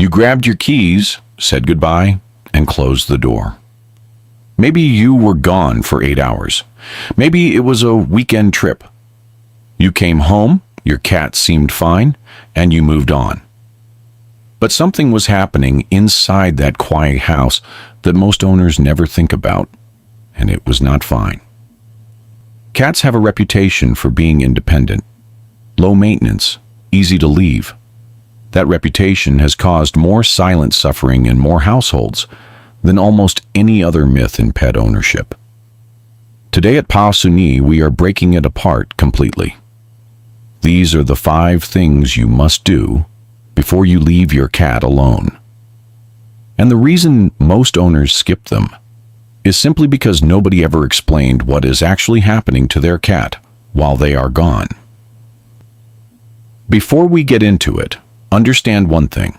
You grabbed your keys, said goodbye, and closed the door. Maybe you were gone for 8 hours. Maybe it was a weekend trip. You came home, your cat seemed fine, and you moved on. But something was happening inside that quiet house that most owners never think about, and it was not fine. Cats have a reputation for being independent, low maintenance, easy to leave. That reputation has caused more silent suffering in more households than almost any other myth in pet ownership. Today at Pawsunee, we are breaking it apart completely. These are the 5 things you must do before you leave your cat alone. And the reason most owners skip them is simply because nobody ever explained what is actually happening to their cat while they are gone. Before we get into it, understand one thing.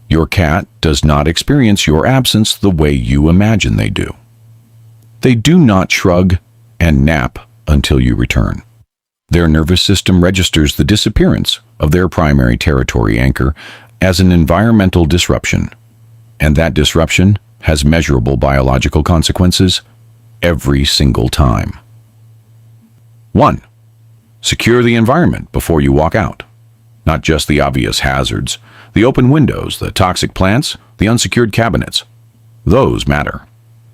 Your cat does not experience your absence the way you imagine they do. They do not shrug and nap until you return. Their nervous system registers the disappearance of their primary territory anchor as an environmental disruption, and that disruption has measurable biological consequences every single time. 1. Secure the environment before you walk out. Not just the obvious hazards, the open windows, the toxic plants, the unsecured cabinets. Those matter.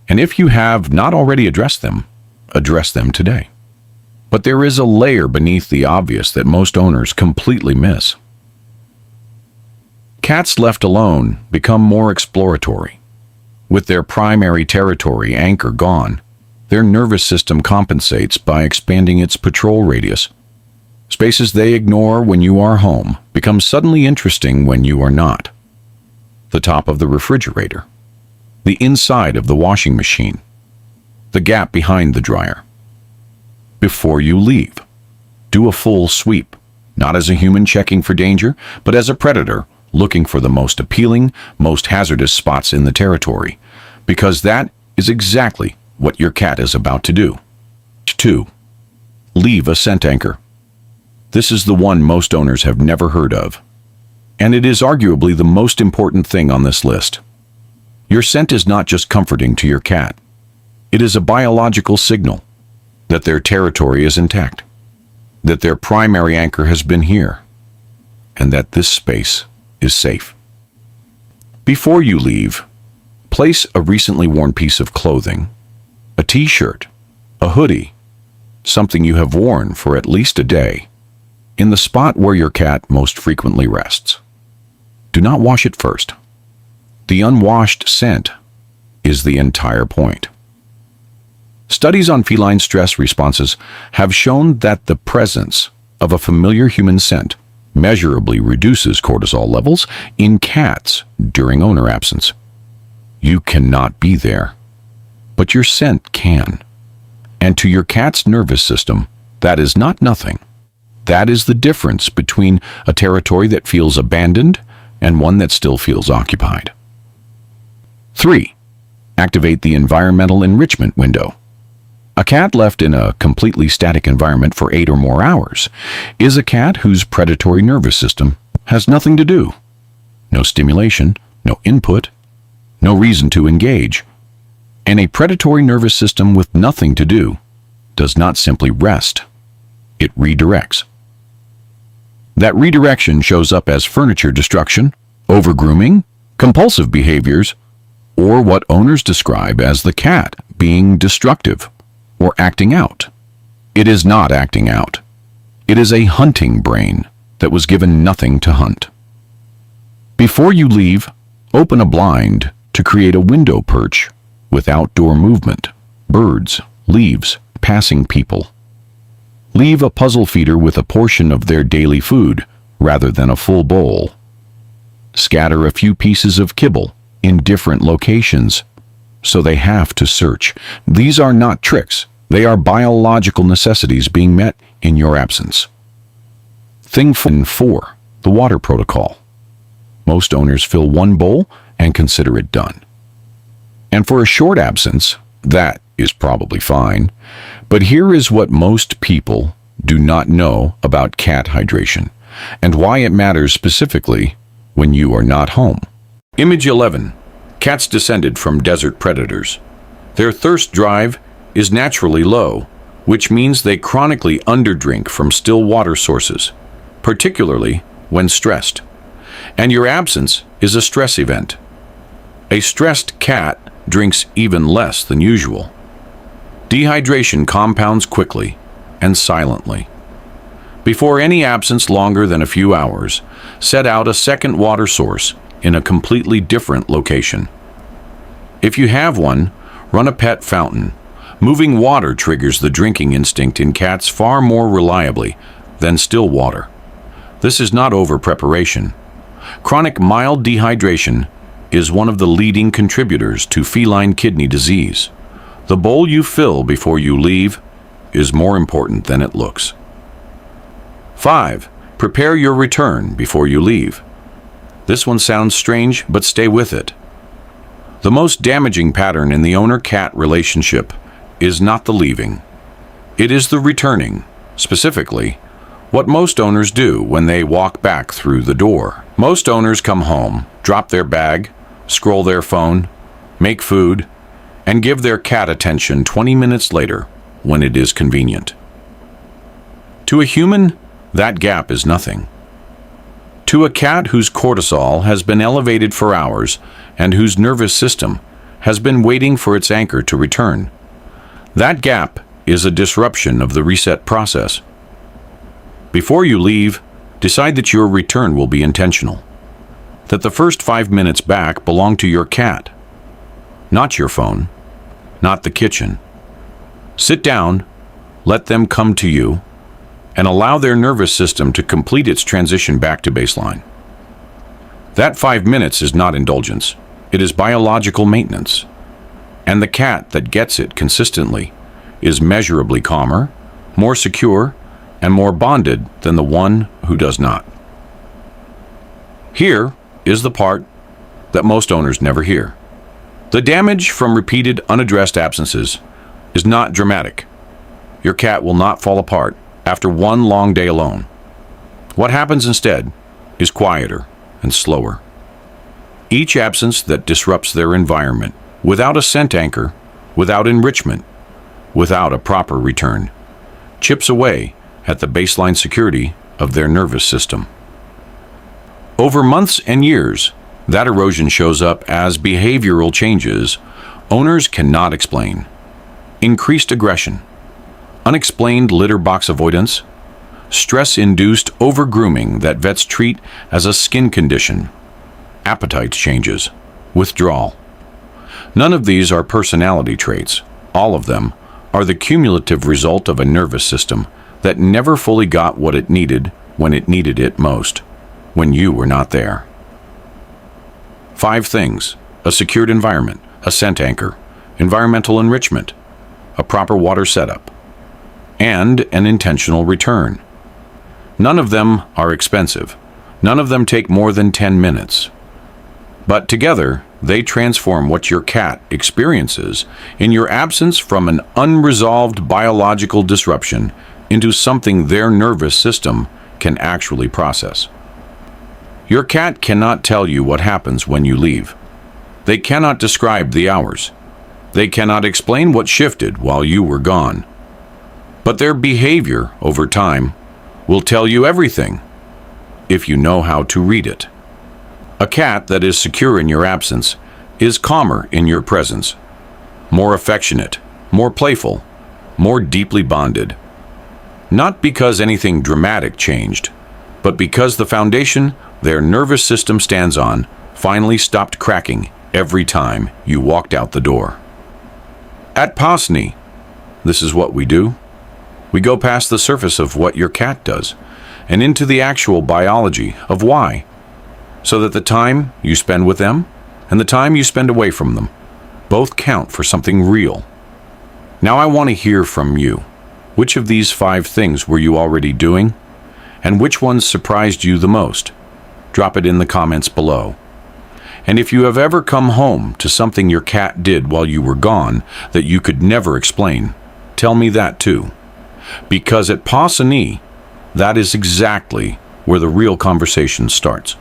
And if you have not already addressed them today. But there is a layer beneath the obvious that most owners completely miss. Cats left alone become more exploratory. With their primary territory anchor gone, their nervous system compensates by expanding its patrol radius. Spaces they ignore when you are home become suddenly interesting when you are not. The top of the refrigerator, the inside of the washing machine, the gap behind the dryer. Before you leave, do a full sweep, not as a human checking for danger, but as a predator looking for the most appealing, most hazardous spots in the territory, because that is exactly what your cat is about to do. 2. Leave a scent anchor. This is the one most owners have never heard of, and it is arguably the most important thing on this list. Your scent is not just comforting to your cat. It is a biological signal that their territory is intact, that their primary anchor has been here, and that this space is safe. Before you leave, place a recently worn piece of clothing, a t-shirt, a hoodie, something you have worn for at least a day, in the spot where your cat most frequently rests. Do not wash it first. The unwashed scent is the entire point. Studies on feline stress responses have shown that the presence of a familiar human scent measurably reduces cortisol levels in cats during owner absence. You cannot be there, but your scent can. And to your cat's nervous system, that is not nothing. That is the difference between a territory that feels abandoned and one that still feels occupied. 3. Activate the environmental enrichment window. A cat left in a completely static environment for 8 or more hours is a cat whose predatory nervous system has nothing to do. No stimulation, no input, no reason to engage. And a predatory nervous system with nothing to do does not simply rest. It redirects. That redirection shows up as furniture destruction, overgrooming, compulsive behaviors, or what owners describe as the cat being destructive or acting out. It is not acting out. It is a hunting brain that was given nothing to hunt. Before you leave, open a blind to create a window perch with outdoor movement, birds, leaves, passing people. Leave a puzzle feeder with a portion of their daily food rather than a full bowl. Scatter a few pieces of kibble in different locations so they have to search. These are not tricks. They are biological necessities being met in your absence. Thing 4, the water protocol. Most owners fill one bowl and consider it done. And for a short absence, that is probably fine. But here is what most people do not know about cat hydration and why it matters specifically when you are not home. Image 11. Cats descended from desert predators. Their thirst drive is naturally low, which means they chronically underdrink from still water sources, particularly when stressed. And your absence is a stress event. A stressed cat drinks even less than usual. Dehydration compounds quickly and silently. Before any absence longer than a few hours, set out a second water source in a completely different location. If you have one, run a pet fountain. Moving water triggers the drinking instinct in cats far more reliably than still water. This is not over-preparation. Chronic mild dehydration is one of the leading contributors to feline kidney disease. The bowl you fill before you leave is more important than it looks. 5. Prepare your return before you leave. This one sounds strange, but stay with it. The most damaging pattern in the owner-cat relationship is not the leaving. It is the returning, specifically, what most owners do when they walk back through the door. Most owners come home, drop their bag, scroll their phone, make food, and give their cat attention 20 minutes later when it is convenient. To a human, that gap is nothing. To a cat whose cortisol has been elevated for hours and whose nervous system has been waiting for its anchor to return, that gap is a disruption of the reset process. Before you leave, decide that your return will be intentional. That the first 5 minutes back belong to your cat, not your phone, not the kitchen. Sit down, let them come to you, and allow their nervous system to complete its transition back to baseline. That 5 minutes is not indulgence. It is biological maintenance. And the cat that gets it consistently is measurably calmer, more secure, and more bonded than the one who does not. Here is the part that most owners never hear. The damage from repeated unaddressed absences is not dramatic. Your cat will not fall apart after one long day alone. What happens instead is quieter and slower. Each absence that disrupts their environment, without a scent anchor, without enrichment, without a proper return, chips away at the baseline security of their nervous system. Over months and years, that erosion shows up as behavioral changes owners cannot explain. Increased aggression, unexplained litter box avoidance, stress-induced over-grooming that vets treat as a skin condition, appetite changes, withdrawal. None of these are personality traits. All of them are the cumulative result of a nervous system that never fully got what it needed when it needed it most, when you were not there. 5 things: a secured environment, a scent anchor, environmental enrichment, a proper water setup, and an intentional return. None of them are expensive. None of them take more than 10 minutes. But together, they transform what your cat experiences in your absence from an unresolved biological disruption into something their nervous system can actually process. Your cat cannot tell you what happens when you leave. They cannot describe the hours. They cannot explain what shifted while you were gone. But their behavior over time will tell you everything if you know how to read it. A cat that is secure in your absence is calmer in your presence, more affectionate, more playful, more deeply bonded. Not because anything dramatic changed, but because the foundation their nervous system stands on finally stopped cracking every time you walked out the door. At Pawsunee, this is what we do. We go past the surface of what your cat does and into the actual biology of why, so that the time you spend with them and the time you spend away from them both count for something real. Now I want to hear from you. Which of these 5 things were you already doing? And which ones surprised you the most? Drop it in the comments below. And if you have ever come home to something your cat did while you were gone that you could never explain, tell me that too. Because at Pawsunee, that is exactly where the real conversation starts.